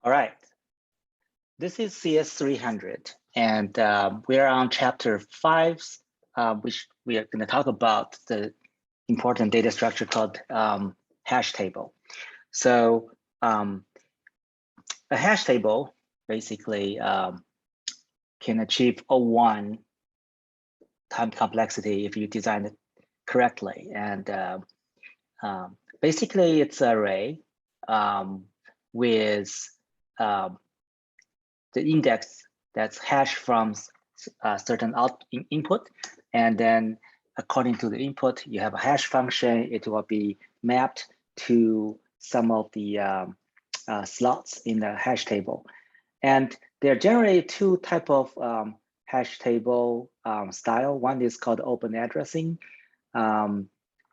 All right. This is CS300, and we're on chapter 5, which we are going to talk about the important data structure called hash table. So a hash table basically can achieve O1 time complexity if you design it correctly. And basically, it's an array with the index that's hashed from certain input, and then according to the input, you have a hash function. It will be mapped to some of the slots in the hash table. And there are generally two types of hash table style. One is called open addressing, and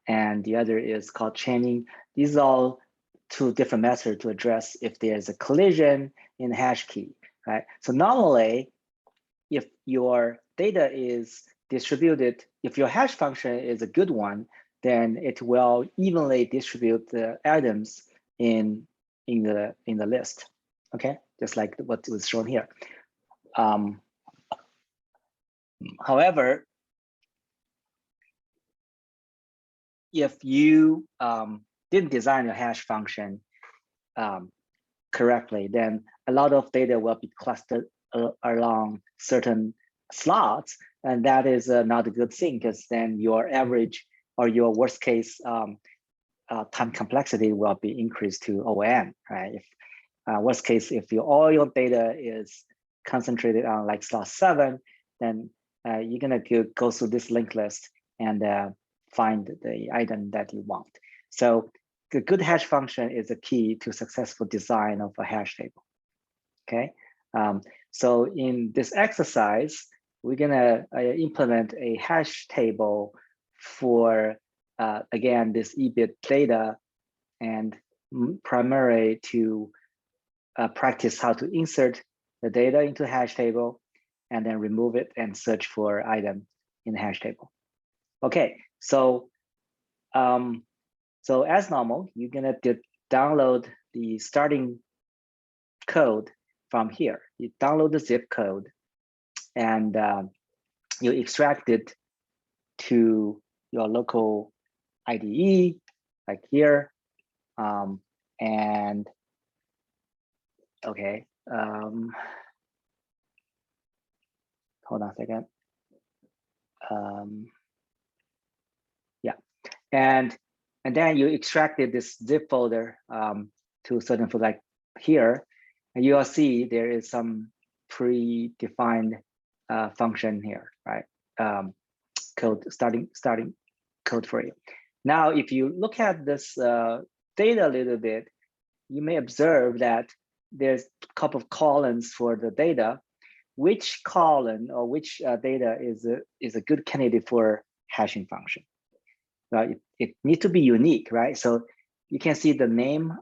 the other is called chaining. These are all two different methods to address if there's a collision in the hash key. Right. So normally, if your data is distributed, if your hash function is a good one, then it will evenly distribute the items in the list. Okay, just like what was shown here. However, if you didn't design your hash function correctly, then a lot of data will be clustered along certain slots, and that is not a good thing, because then your average or your worst case time complexity will be increased to ON, right? If worst case, if all your data is concentrated on like slot 7, then you're gonna go through this linked list and find the item that you want. So the good hash function is the key to successful design of a hash table. Okay, so in this exercise, we're gonna implement a hash table for again this EBIT data, and primarily to practice how to insert the data into a hash table, and then remove it and search for item in the hash table. Okay, so so as normal, you're gonna download the starting code from here. You download the zip code, and you extract it to your local IDE, like here. And okay, hold on a second. Yeah, and then you extracted this zip folder to a certain folder, like here, and you will see there is some predefined function here, right? Code starting code for you. Now, if you look at this data a little bit, you may observe that there's a couple of columns for the data. Which column or which data is a good candidate for hashing function? It needs to be unique, right? So you can see the name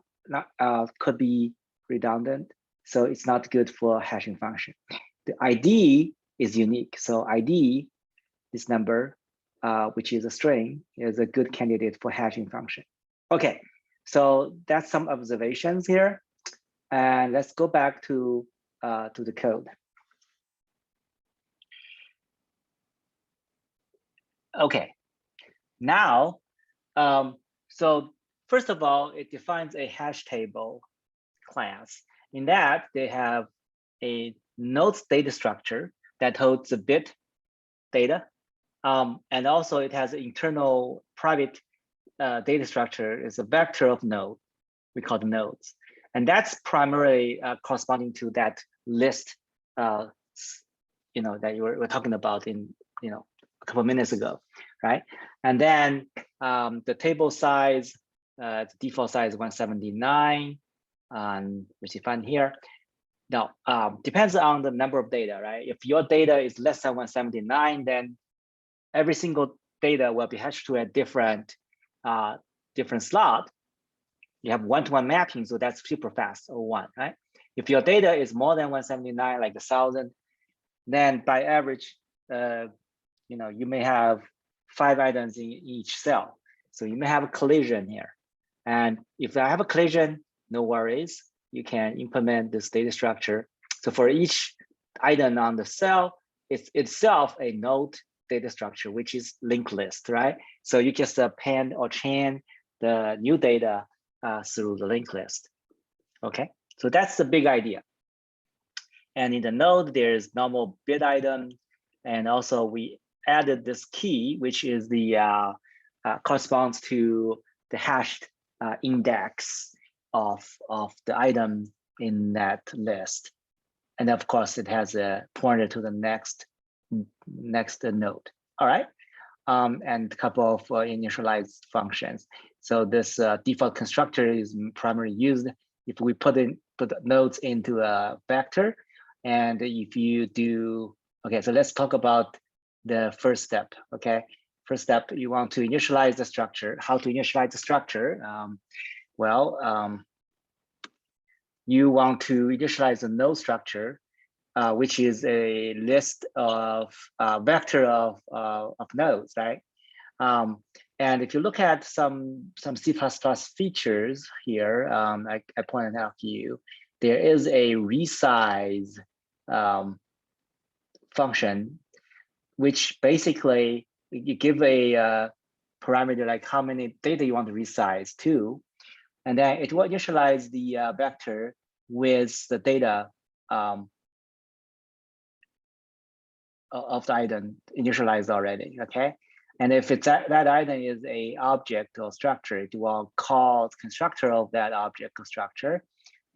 could be redundant, so it's not good for hashing function. The ID is unique, so ID, this number, which is a string, is a good candidate for hashing function. Okay, so that's some observations here, and let's go back to the code. Okay, now, so first of all, it defines a hash table class. In that, they have a nodes data structure that holds the bit data, and also it has an internal private data structure. It's a vector of node, we call the nodes, and that's primarily corresponding to that list, that you were talking about in a couple of minutes ago, right? And then the table size, the default size 179, which you find here. Now, depends on the number of data, right? If your data is less than 179, then every single data will be hashed to a different slot. You have one-to-one mapping, so that's super fast, O1, right? If your data is more than 179, like 1,000, then by average, you may have 5 items in each cell. So you may have a collision here. And if I have a collision, no worries. you can implement this data structure. So for each item on the cell, it's itself a node data structure, which is linked list, right? So you just append or chain the new data through the linked list. Okay, so that's the big idea. And in the node, there's normal bit item, and also we added this key, which is the corresponds to the hashed index of the item in that list. And of course, it has a pointer to the next node. All right, and a couple of initialized functions. So this default constructor is primarily used if we put nodes into a vector. And if you do, okay, so let's talk about the first step. Okay, first step, you want to initialize the structure. How to initialize the structure? You want to initialize the node structure, which is a list of vector of nodes, right? And if you look at some C++ features here, I pointed out to you, there is a resize function, which basically you give a parameter like how many data you want to resize to, and then it will initialize the vector with the data of the item initialized already, okay? And if it's that item is a object or structure, it will call the constructor of that object or structure,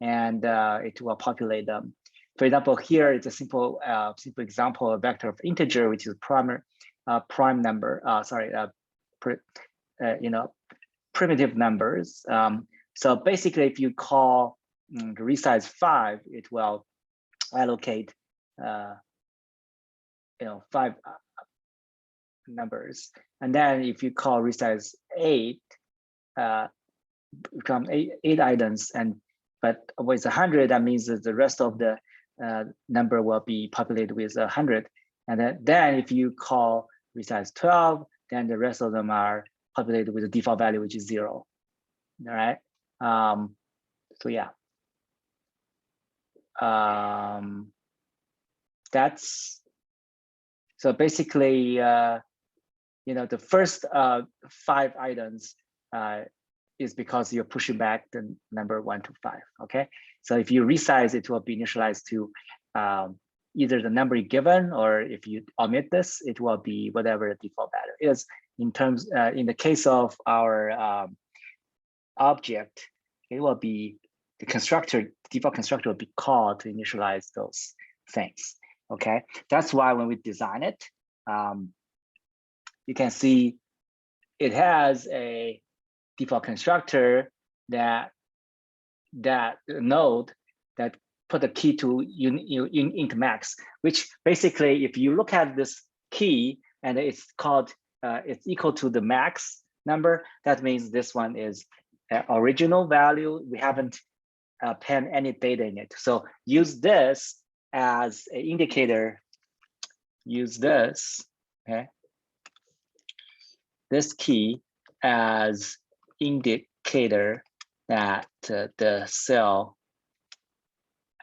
and it will populate them. For example, here it's a simple example of vector of integer, which is prime number. Primitive numbers. So basically, if you call the resize 5, it will allocate 5 numbers, and then if you call resize 8, become eight items, but with 100, that means that the rest of the number will be populated with 100, and then if you call resize 12, then the rest of them are populated with the default value, which is 0. All right. So yeah. That's so basically, the first 5 items is because you're pushing back the number 1 to 5. Okay, so if you resize, it will be initialized to either the number given, or if you omit this, it will be whatever the default value is. In the case of our object, it will be the default constructor will be called to initialize those things. Okay, that's why when we design it, you can see it has a default constructor that node that put the key to int max, which basically, if you look at this key and it's called it's equal to the max number, that means this one is original value. We haven't penned any data in it. So use this as an indicator. Use this, okay, this key as indicator that the cell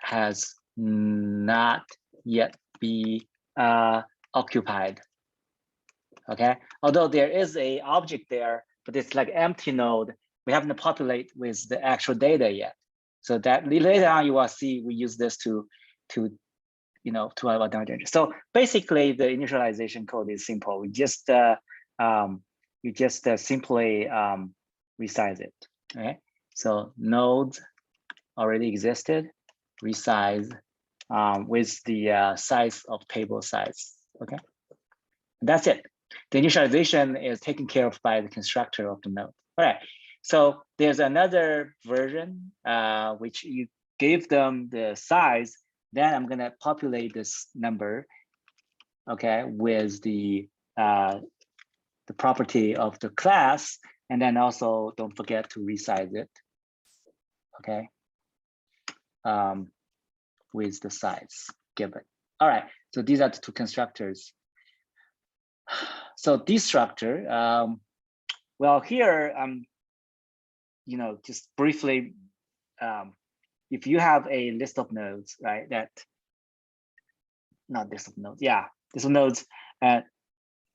has not yet be occupied. Okay, although there is a object there, but it's like empty node. We haven't populated with the actual data yet. So that later on you will see we use this to our advantage. So basically, the initialization code is simple. We just simply resize it. Okay, so nodes already existed, resize with the size of table size. Okay, that's it. The initialization is taken care of by the constructor of the node. All right. So there's another version which you give them the size. Then I'm gonna populate this number, okay, with the property of the class, and then also don't forget to resize it, okay, with the size given. All right, so these are the 2 constructors. So this structure, well, here I'm, just briefly if you have a list of nodes, right? Not list of nodes, yeah, list of nodes.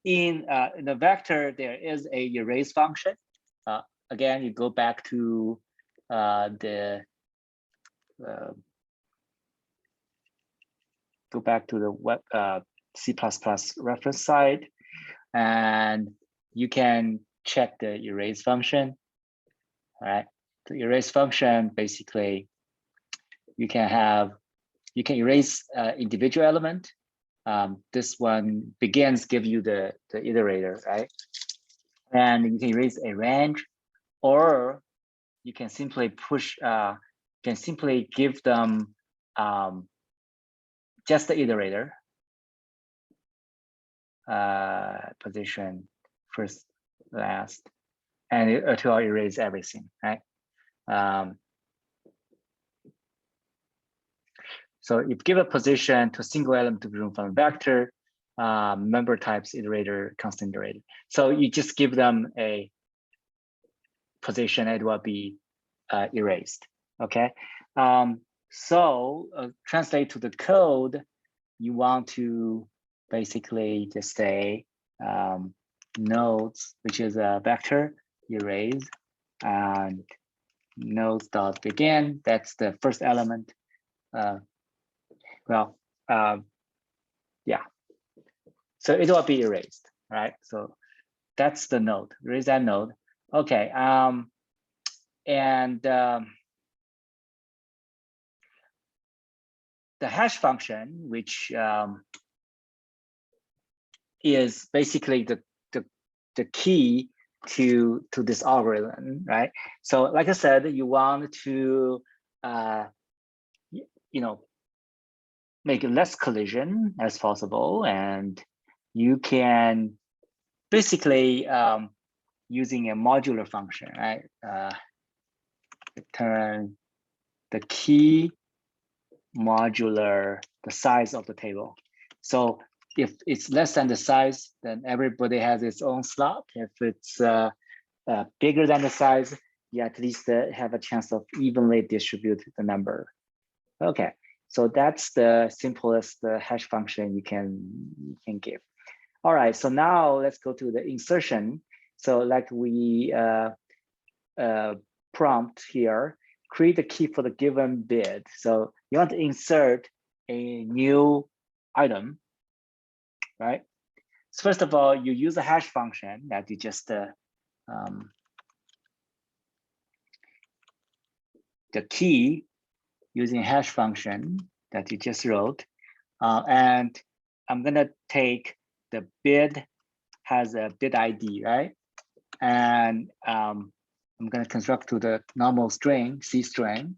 In the vector, there is a erase function. Again, you go back to the web C++ reference site, and you can check the erase function. All right, the erase function basically you can erase individual element. This one begins give you the iterator, right? And you can erase a range, or you can simply push, can simply give them just the iterator, position, first, last, and it will erase everything, right? So if give a position to a single element to be removed from a vector, member types, iterator, constant iterator. So you just give them a position, it will be erased, okay? So translate to the code, you want to basically just say nodes, which is a vector, erase, and nodes dot begin, that's the first element. Yeah, so it will be erased, right? So that's the node, erase that node. Okay, the hash function, which is basically the key to this algorithm, right? So like I said, you want to make less collision as possible, and you can basically using a modular function, right? Return the key modular the size of the table. So if it's less than the size, then everybody has its own slot. If it's bigger than the size, you at least have a chance of evenly distribute the number. Okay, so that's the simplest hash function you can give. All right, so now let's go to the insertion. So like we prompt here, create the key for the given bid. So you want to insert a new item, right? So first of all, you use a hash function that you just the key using hash function that you just wrote, and I'm gonna take the bid has a bid ID, right? And I'm going to construct to the normal string, C string.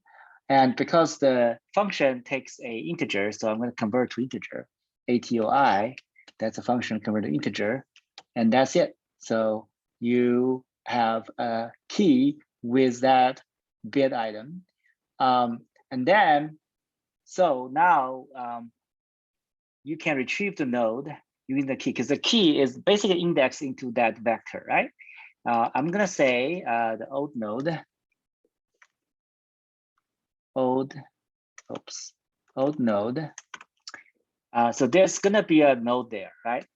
And because the function takes a integer, so I'm going to convert to integer, ATOI, that's a function converted to integer, and that's it. So you have a key with that bid item. And then, so now you can retrieve the node using the key, because the key is basically indexed into that vector, right? I'm gonna say the old node, old node. So there's gonna be a node there, right?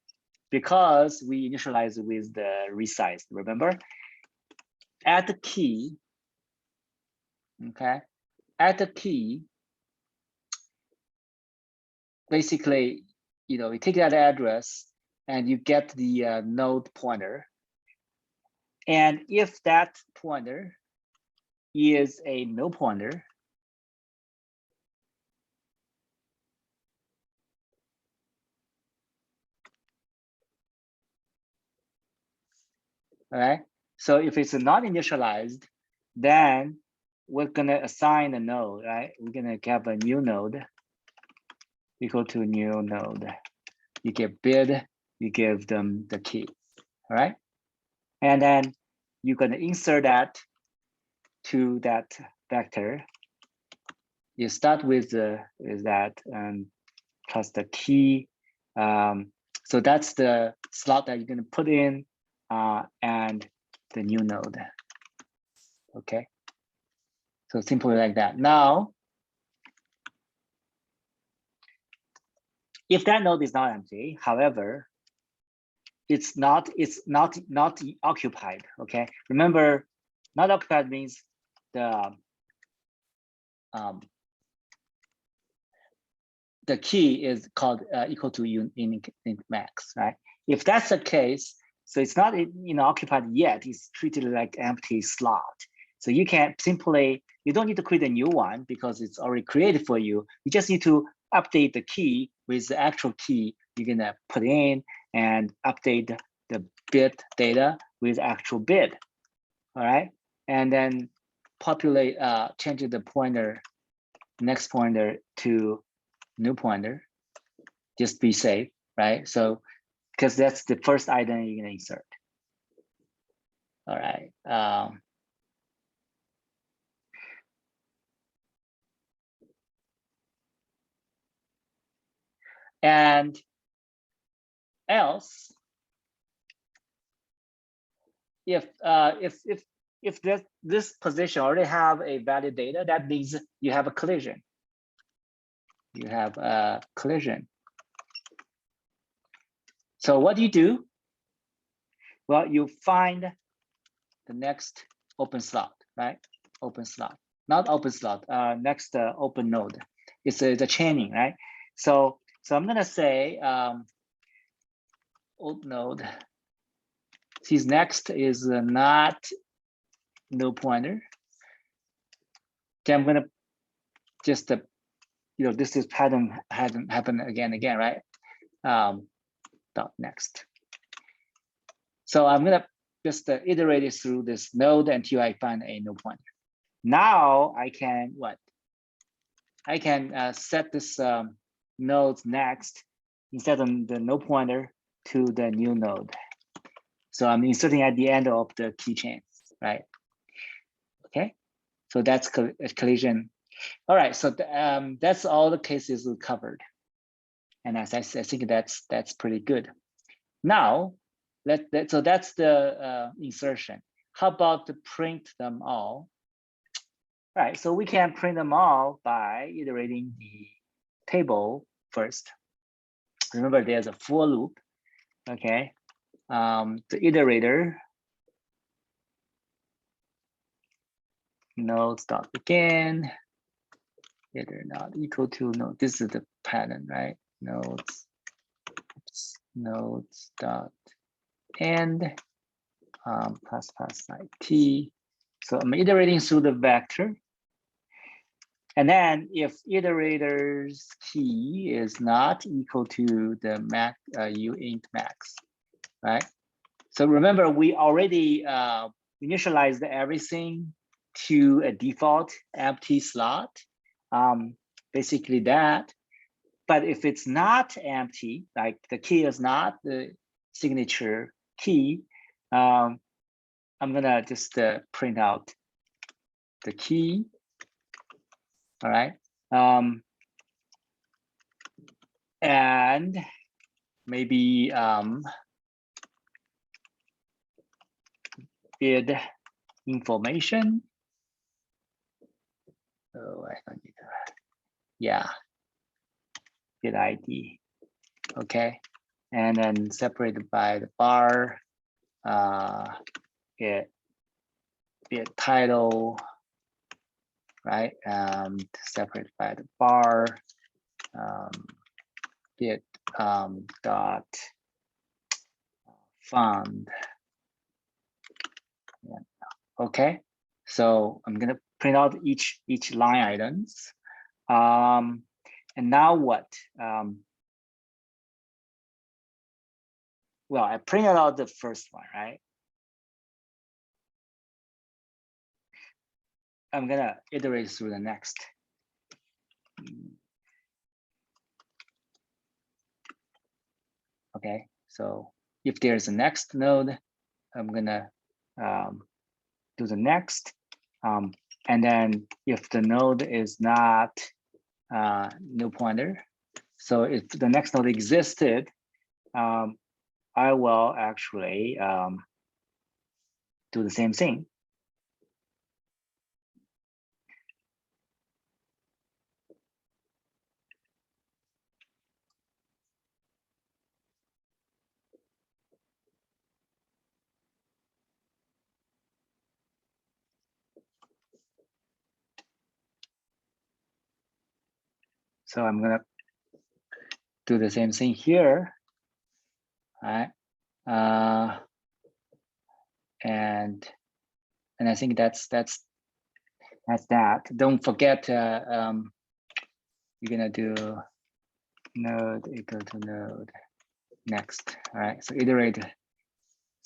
Because we initialize with the resize, remember? Add the key, okay? Add the key, basically, you take that address and you get the node pointer. And if that pointer is a null pointer, all right? So if it's not initialized, then we're gonna assign a node, right? We're gonna have a new node equal to new node. You get bid, you give them the key, all right? And then you're gonna insert that to that vector. You start with that plus the key. So that's the slot that you're gonna put in and the new node. Okay. So simply like that. Now If that node is not empty, however, it's not occupied. Okay, remember, not occupied means the key is called equal to unique max, right? If that's the case, so it's not occupied yet, it's treated like empty slot. So you can simply, you don't need to create a new one because it's already created for you. You just need to update the key with the actual key you're gonna put in and update the bit data with actual bit, all right? And then populate, change the pointer, next pointer to new pointer, just be safe, right? So, because that's the first item you're gonna insert. All right. And else, if this position already have a valid data, that means you have a collision. You have a collision. So what do you do? Well, you find the next open slot, right? Open slot, not open slot. Next open node. It's the chaining, right? So I'm gonna say old node. Sees next is not no pointer. Okay, I'm gonna just this is pattern hasn't happened again, right? Dot next. So I'm gonna just iterate it through this node until I find a no pointer. Now I can what? I can set this node's next instead of the no pointer to the new node. So I'm inserting at the end of the keychain, right? Okay, so that's collision. All right, so that's all the cases we covered, and as I think that's pretty good. Now, so that's the insertion. How about to print them all? All right, so we can print them all by iterating the table first. Remember, there's a for loop. Okay, the iterator nodes dot begin. Iter not equal to no. This is the pattern, right? Nodes dot end plus IT. So I'm iterating through the vector. And then if iterator's key is not equal to the max uint max, right? So remember, we already initialized everything to a default empty slot. Basically that. But if it's not empty, like the key is not the signature key, I'm gonna just print out the key. All right. And maybe bid information. Oh, I don't need that. Yeah. Bid ID. Okay. And then separated by the bar. Bid title. Right. Separated by the bar. Bid dot fund. Yeah. Okay. So I'm gonna print out each line items. And now what? Well, I printed out the first one, right? I'm gonna iterate through the next. Okay, so if there's a next node, I'm gonna do the next. And then if the node is not no pointer, so if the next node existed, I will actually do the same thing. So I'm gonna do the same thing here. All right. And I think that's that. Don't forget, you're gonna do node equal to node next. All right. So iterate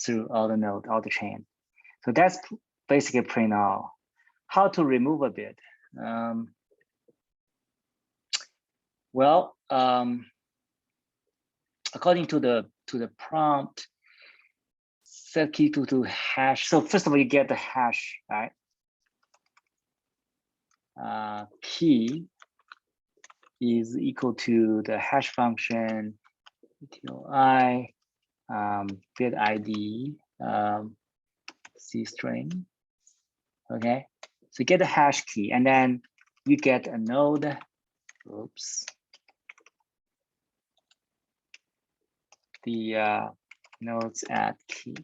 through all the chain. So that's basically print all. How to remove a bit? According to the prompt, set key to hash. So first of all, you get the hash, right? Key is equal to the hash function UTI bit ID C string. Okay, so you get the hash key, and then you get a node. Oops. The nodes add key.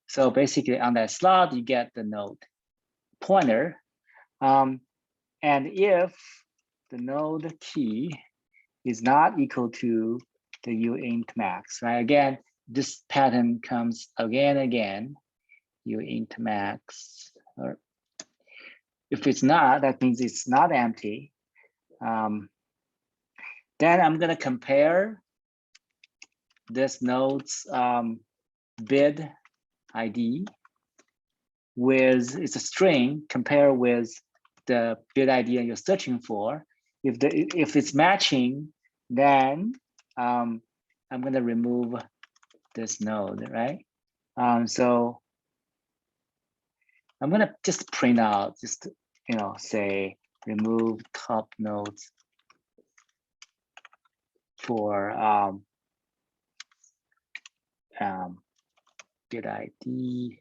So basically, on that slot, you get the node pointer. And if the node key is not equal to the uint max, right? Again, this pattern comes again and again. Uint max. Or if it's not, that means it's not empty. Then I'm gonna compare this node's bid ID with, it's a string, compare with the bid ID you're searching for. If it's matching, then I'm gonna remove this node, right? So I'm gonna just print out, just say remove top nodes for bid ID.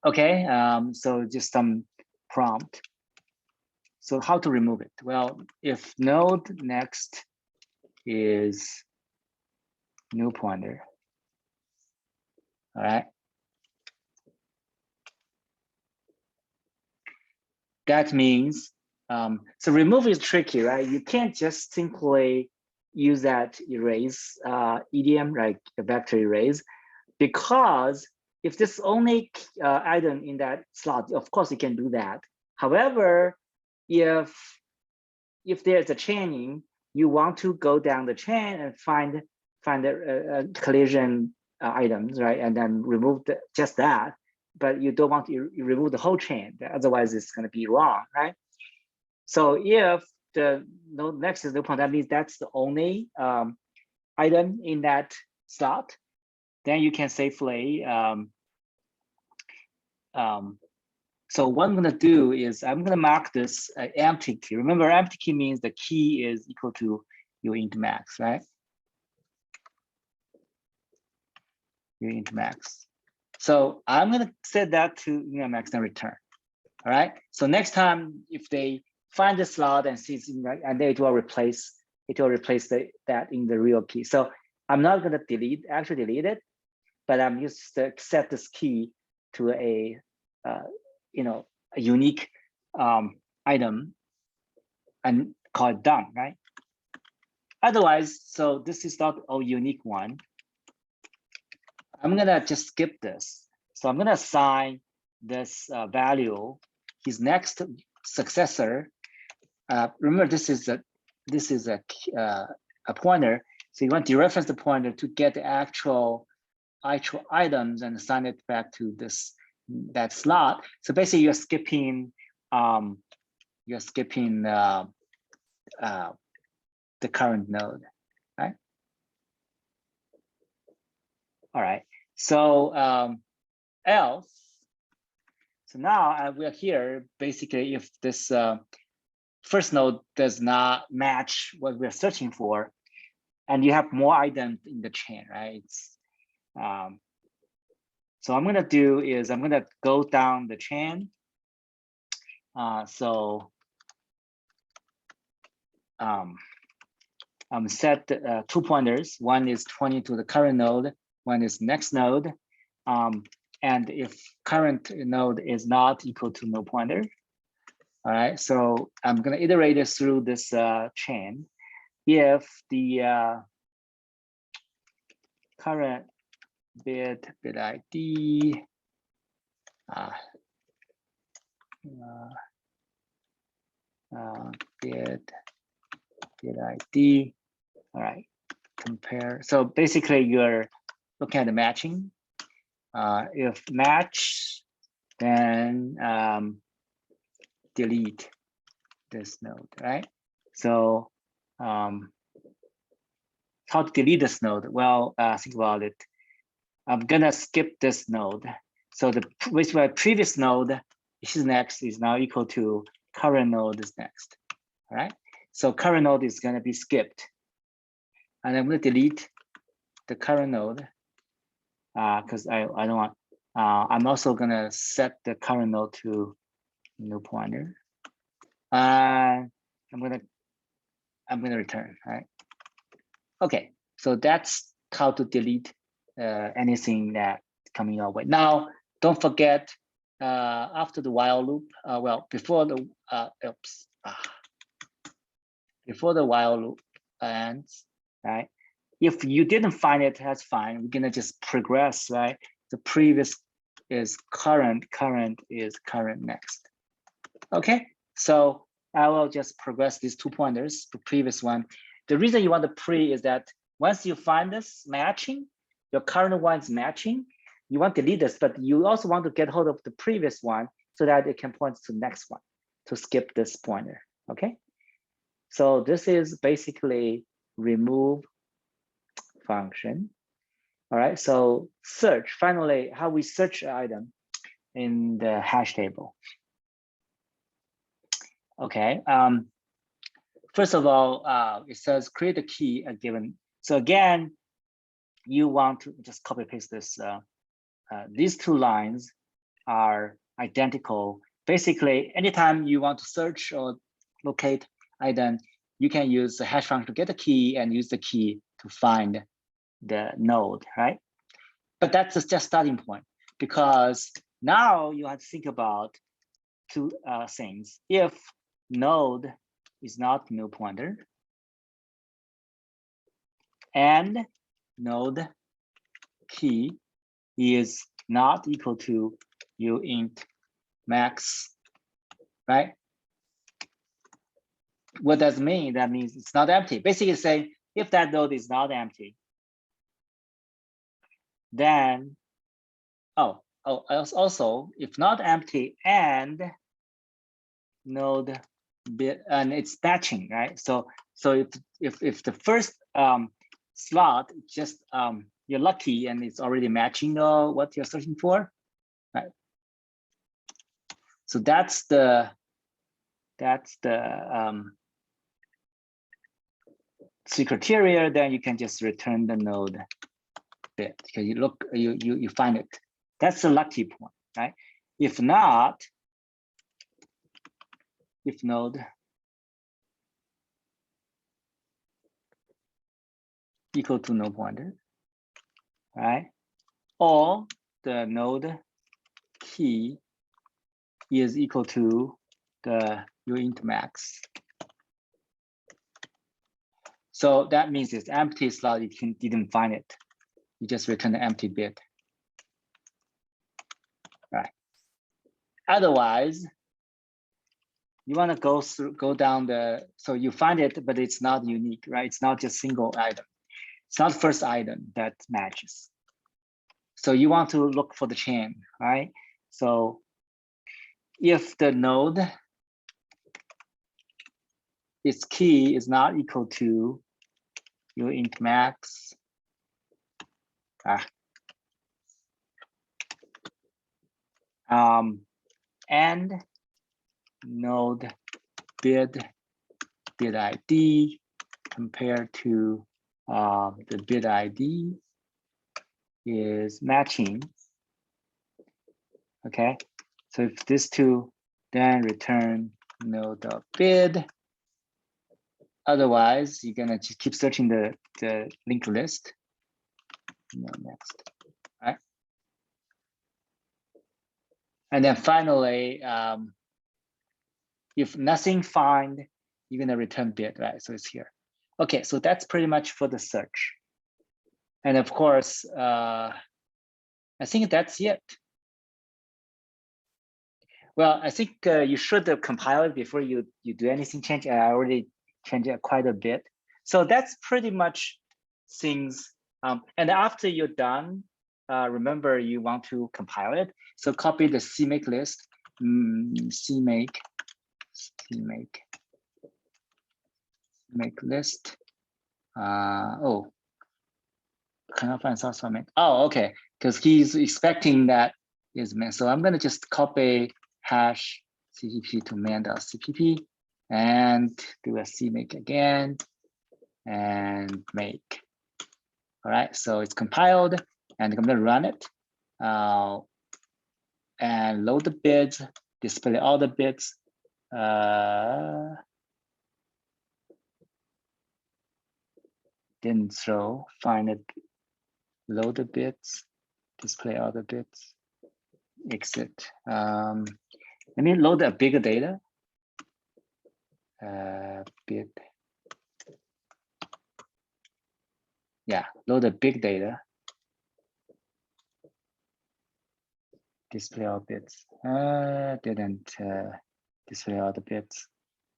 Okay, so just some prompt. So how to remove it? Well, if node next is new pointer, all right, that means, so remove is tricky, right? You can't just simply use that erase idiom, like the vector erase, because if this only item in that slot, of course you can do that. However, if there's a chaining, you want to go down the chain and find the collision items, right? And then remove just that, but you don't want to remove the whole chain. Otherwise, it's going to be wrong, right? So if the node next is the point, that means that's the only item in that slot. Then you can safely. So what I'm going to do is I'm going to mark this empty key. Remember, empty key means the key is equal to uint max, right? Uint max. So I'm going to set that to uint max and return. All right. So next time, if they find the slot and see, and it will replace that in the real key. So I'm not going to actually delete it, but I'm just to set this key to a a unique item and call it done, right? Otherwise, so this is not a unique one. I'm gonna just skip this. So I'm gonna assign this value, his next successor. Remember, this is a pointer. So you want to dereference the pointer to get the actual items and assign it back to that slot. So basically, you're skipping the current node, right? All right. So else. So now we're here. Basically, if this first node does not match what we're searching for, and you have more items in the chain, right? So I'm gonna do is I'm gonna go down the chain. So set 2 pointers. One is 20 to the current node. One is next node. and if current node is not equal to no pointer. All right, so I'm going to iterate this through this chain. If the current bit ID bit ID, all right, compare. So basically you're looking at the matching. If match, then delete this node, right? So how to delete this node? Well, think about it. I'm gonna skip this node. So the previous node is next is now equal to current node is next. All right. So current node is gonna be skipped, and I'm gonna delete the current node because I don't want. I'm also gonna set the current node to no pointer. I'm gonna return. All right. Okay. So that's how to delete anything that coming your way. Now, don't forget after the while loop. Well, before the before the while loop ends, right? If you didn't find it, that's fine. We're gonna just progress, right? The previous is current, current is current next. Okay, so I will just progress these 2 pointers, the previous one. The reason you want the pre is that once you find this matching, your current one is matching, you want to delete this, but you also want to get hold of the previous one so that it can point to the next one to skip this pointer, okay? So this is basically remove function. All right, so search, finally, how we search an item in the hash table. Okay, first of all, it says create a key a given. So again, you want to just copy paste this. These 2 lines are identical. Basically, anytime you want to search or locate item, you can use the hash function to get the key and use the key to find the node, right? But that's just starting point, because now you have to think about 2 things. If node is not no pointer and node key is not equal to uint max, right? What does it mean? That means it's not empty. Basically saying if that node is not empty, then also if not empty and node bit and it's matching, right? So if the first slot just you're lucky and it's already matching what you're searching for, right? So that's the criteria. Then you can just return the node bit because you find it. That's the lucky point, right? If not, if node equal to no pointer, right? Or the node key is equal to the uint max. So that means it's empty slot, you didn't find it. You just return the empty bit. Right. Otherwise, you want to go down so you find it, but it's not unique, right? It's not just single item. It's not first item that matches. So you want to look for the chain, right? So if the node, its key is not equal to uint max, and node bid ID compared to the bid ID is matching. Okay, so if these 2, then return node.bid. Otherwise, you're gonna just keep searching the linked list. Next, right? And then finally, if nothing find, you're gonna return bit, right? So it's here. Okay, so that's pretty much for the search. And of course, I think that's it. Well, I think you should compile it before you do anything change. I already changed it quite a bit. So that's pretty much things. And after you're done, remember you want to compile it. So copy the CMake list, CMake list. Oh, cannot find source from it. Oh, okay, because he's expecting that is man. So I'm gonna just copy hash cpp to man.cpp and do a CMake again and make. All right, so it's compiled and I'm gonna run it and load the bits, display all the bits. Didn't throw, find it, load the bits, display all the bits, exit. Let me load a bigger data. Bit. Yeah, load the big data. Display all bits. Didn't display all the bits.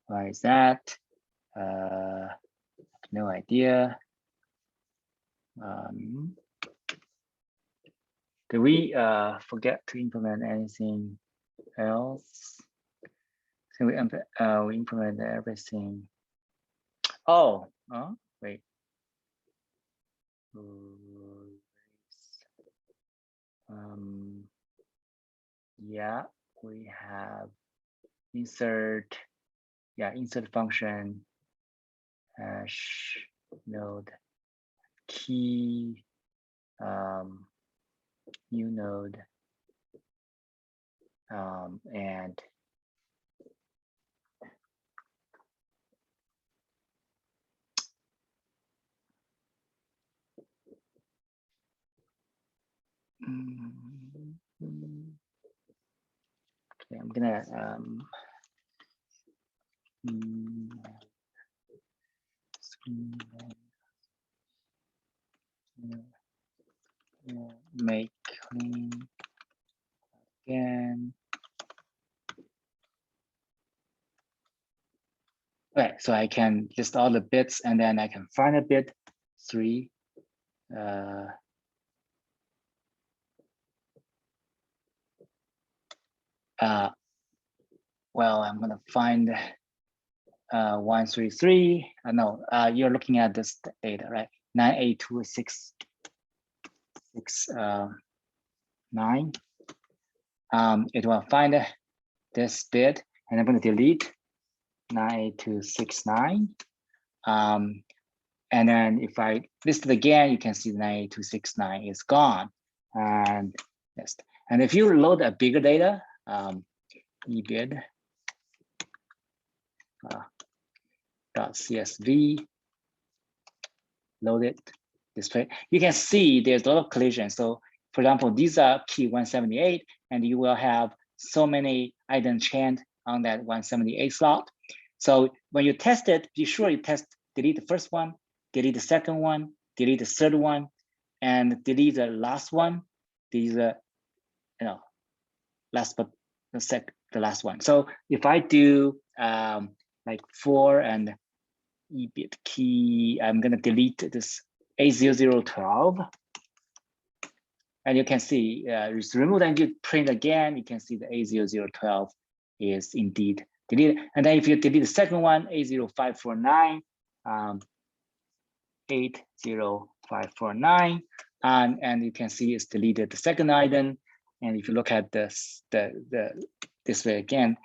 Why is that? No idea. Did we forget to implement anything else? So we implemented everything. Oh, wait. Yeah, we have insert. Yeah, insert function hash node key new node and okay, I'm gonna make clean again. Right, so I can list all the bits and then I can find a bit 3. Well, I'm gonna find 133. No, you're looking at this data, right? 9826669. It will find this bit, and I'm going to delete 98269. And then if I list it again, you can see 98269 is gone. And yes, and if you load a bigger data, ebid .csv, load it, display. You can see there's a lot of collisions. So for example, these are key 178, and you will have so many item chained on that 178 slot. So when you test it, be sure you delete the first one, delete the second one, delete the third one, and delete the last one. These are, last but the last one. So if I do like 4 and ebit key, I'm gonna delete this A0012. And you can see it's removed and you print again, you can see the A0012 is indeed deleted. And then if you delete the second one, A0549, 80549, and you can see it's deleted the second item. And if you look at this way again,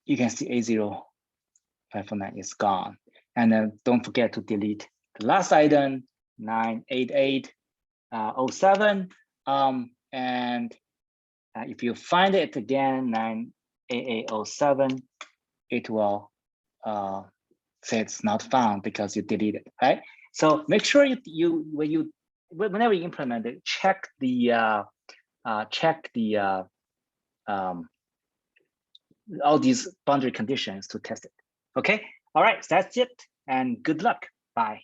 you can see A0549 is gone. And then don't forget to delete the last item, 98807. And if you find it again, 98807, it will say it's not found because you deleted it, right? So make sure whenever you implement it, check the check the all these boundary conditions to test it. Okay, all right, so that's it, and good luck. Bye.